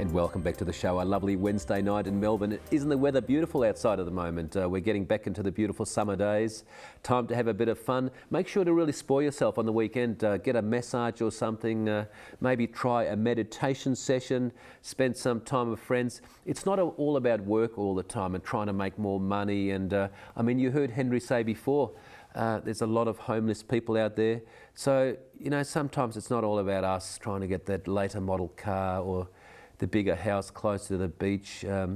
And welcome back to the show. A lovely Wednesday night in Melbourne. Isn't the weather beautiful outside at the moment? We're getting back into the beautiful summer days. Time to have a bit of fun. Make sure to really spoil yourself on the weekend. Get a massage or something. Maybe try a meditation session. Spend some time with friends. It's not all about work all the time and trying to make more money. And I mean, you heard Henry say before, there's a lot of homeless people out there. So, you know, sometimes it's not all about us trying to get that later model car or the bigger house close to the beach. I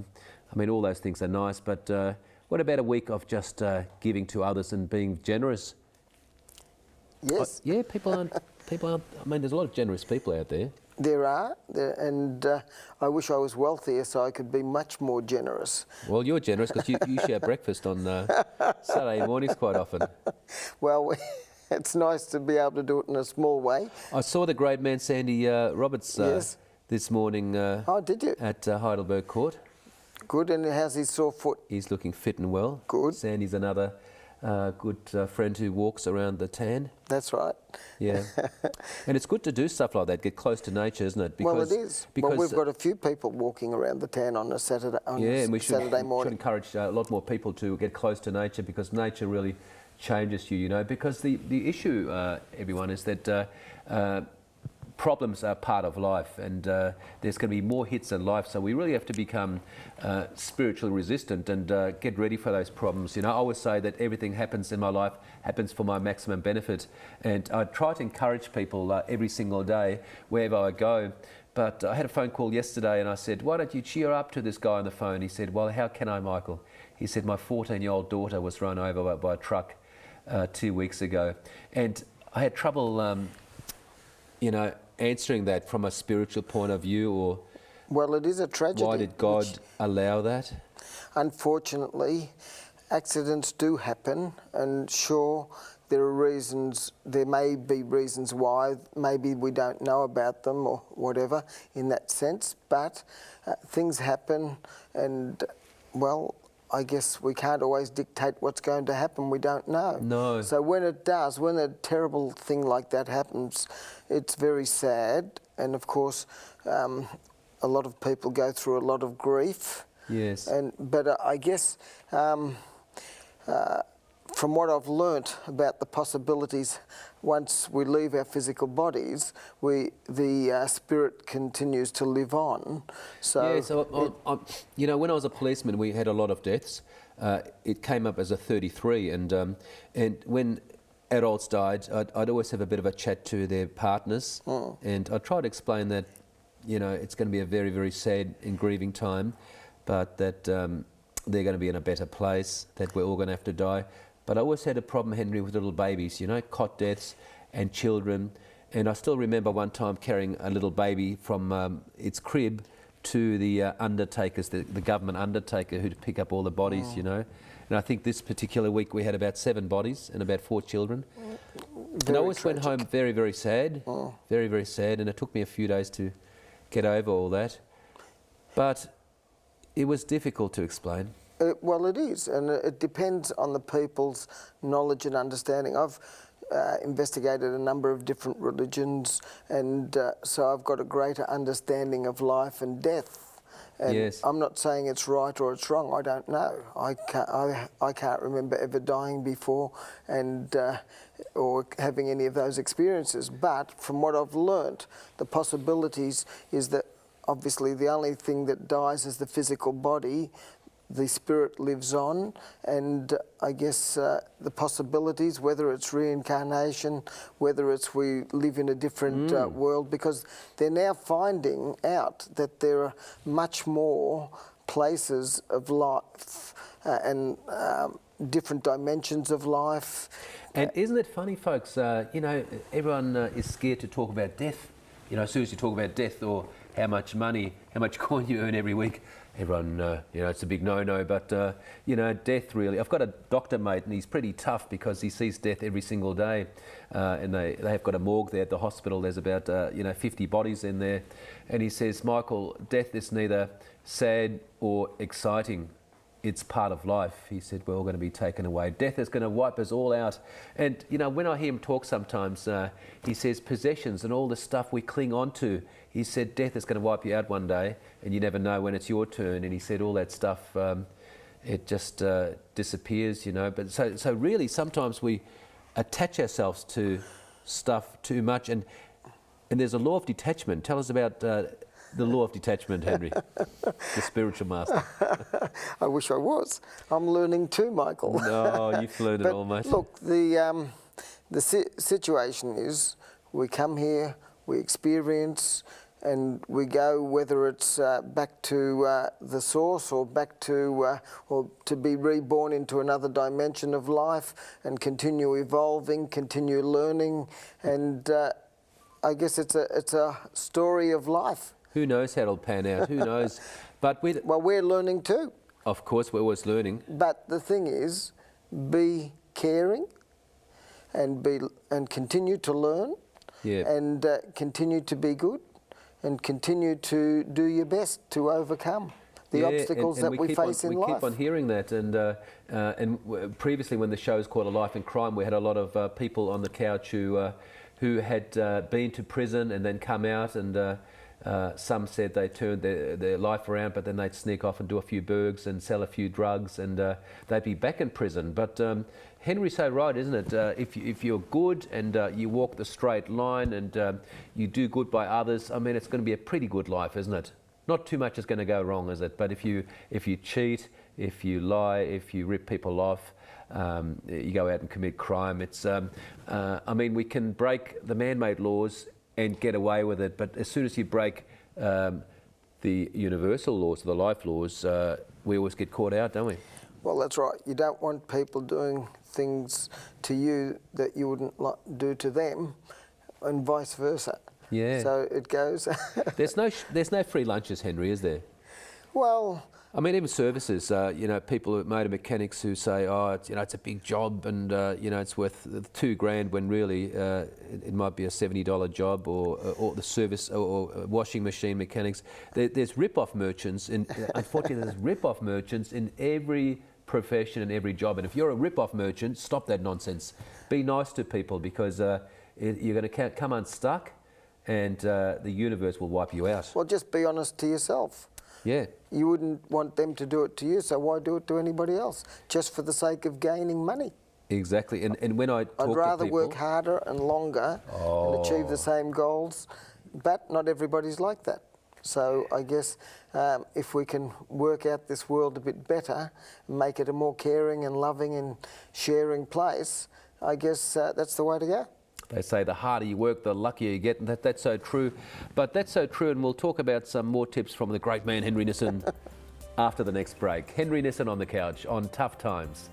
mean, all those things are nice, but what about a week of just giving to others and being generous? Yes. Yeah, people aren't, I mean, there's a lot of generous people out there. There are, and I wish I was wealthier so I could be much more generous. Well, you're generous because you share breakfast on Saturday mornings quite often. Well, it's nice to be able to do it in a small way. I saw the great man Sandy Roberts Yes. this morning Oh, did you? at Heidelberg Court. Good, and how's his sore foot? He's looking fit and well. Good. Sandy's another good friend who walks around the tan. That's right. Yeah. And it's good to do stuff like that, get close to nature, isn't it? Well, it is. Well, we've got a few people walking around the town on a Saturday, and we Saturday morning. should encourage a lot more people to get close to nature, because nature really changes you, you know. Because the issue, everyone, is that problems are part of life, and there's going to be more hits in life, so we really have to become spiritually resistant and get ready for those problems. You know, I always say that everything happens in my life happens for my maximum benefit, and I try to encourage people every single day wherever I go. But I had a phone call yesterday and I said, why don't you cheer up to this guy on the phone? He said, well, how can I, Michael? He said, my 14-year-old daughter was run over by a truck 2 weeks ago, and I had trouble you know, answering that from a spiritual point of view, or Well, it is a tragedy. why did God allow that? Unfortunately, accidents do happen, and sure, there are reasons, there may be reasons why, maybe we don't know about them or whatever in that sense, but things happen, and, well, I guess we can't always dictate what's going to happen. We don't know. No. So when it does, when a terrible thing like that happens, it's very sad. And of course, a lot of people go through a lot of grief. Yes. But I guess from what I've learnt about the possibilities, once we leave our physical bodies, the spirit continues to live on. So, yeah, so you know, when I was a policeman, we had a lot of deaths. It came up as a 33, and when adults died, I'd always have a bit of a chat to their partners, and I try to explain that, you know, it's going to be a very, very sad and grieving time, but that they're going to be in a better place, that we're all going to have to die. But I always had a problem, Henry, with little babies, you know, cot deaths and children. And I still remember one time carrying a little baby from its crib to the undertakers, the government undertaker who'd pick up all the bodies, you know. And I think this particular week we had about 7 bodies and about 4 children. And I always went home very, very sad, very, very sad. And it took me a few days to get over all that. But it was difficult to explain. Well, it is, and it depends on the people's knowledge and understanding. I've investigated a number of different religions, and so I've got a greater understanding of life and death. And yes. I'm not saying it's right or it's wrong. I don't know. I can't remember ever dying before, and or having any of those experiences. But from what I've learnt, the possibilities is that obviously the only thing that dies is the physical body. The spirit lives on, and I guess the possibilities, whether it's reincarnation, whether it's we live in a different world, because they're now finding out that there are much more places of life and different dimensions of life. And isn't it funny, folks, you know, everyone is scared to talk about death. You know, as soon as you talk about death or how much money, how much coin you earn every week, everyone, you know, it's a big no-no, but, you know, death really. I've got a doctor mate, and he's pretty tough because he sees death every single day, and they have got a morgue there at the hospital. There's about, you know, 50 bodies in there, and he says, Michael, death is neither sad or exciting. it's part of life. He said, we're all going to be taken away. Death is going to wipe us all out. And, you know, when I hear him talk sometimes, he says possessions and all the stuff we cling on to, he said, death is going to wipe you out one day and you never know when it's your turn. And he said all that stuff, it just disappears, you know. But so really sometimes we attach ourselves to stuff too much. And there's a law of detachment. Tell us about the law of detachment, Henry, the spiritual master. I wish I was. I'm learning too, Michael. No, you've learned it But all, mate. look, the situation is we come here, we experience, and we go, whether it's back to the source or back to, or to be reborn into another dimension of life and continue evolving, continue learning, and I guess it's a story of life. Who knows how it'll pan out? Who knows? But Well, we're learning too. of course, we're always learning. But the thing is, be caring and continue to learn, Yeah. and continue to be good, and continue to do your best to overcome the obstacles that we face in life. We keep on hearing that, and previously when the show's called A Life in Crime, we had a lot of people on the couch who had been to prison and then come out, and some said they turned their life around, but then they'd sneak off and do a few burgs and sell a few drugs, and they'd be back in prison. But Henry's so right, isn't it? If you're good and you walk the straight line and you do good by others, I mean, it's going to be a pretty good life, isn't it? Not too much is going to go wrong, is it? But if you cheat, if you lie, if you rip people off, you go out and commit crime. It's I mean, we can break the man-made laws and get away with it, but as soon as you break the universal laws, the life laws, we always get caught out, don't we? Well, that's right. You don't want people doing things to you that you wouldn't do to them, and vice versa. Yeah. So it goes. There's no free lunches, Henry, is there? Well, I mean, even services, you know, people, motor mechanics who say, oh, it's a big job and, it's worth $2,000 when really it might be a $70 job, or the service or washing machine mechanics. There's rip-off merchants, unfortunately there's rip-off merchants in every profession and every job. And if you're a rip-off merchant, stop that nonsense. Be nice to people, because you're going to come unstuck and the universe will wipe you out. well, just be honest to yourself. Yeah. You wouldn't want them to do it to you, so why do it to anybody else? Just for the sake of gaining money. Exactly. And when I talk to I'd people... rather work harder and longer and achieve the same goals, but not everybody's like that. So I guess if we can work out this world a bit better, make it a more caring and loving and sharing place, I guess that's the way to go. They say the harder you work, the luckier you get, and that's so true. But that's so true, and we'll talk about some more tips from the great man Henry Nissen after the next break. Henry Nissen on the couch on Tough Times.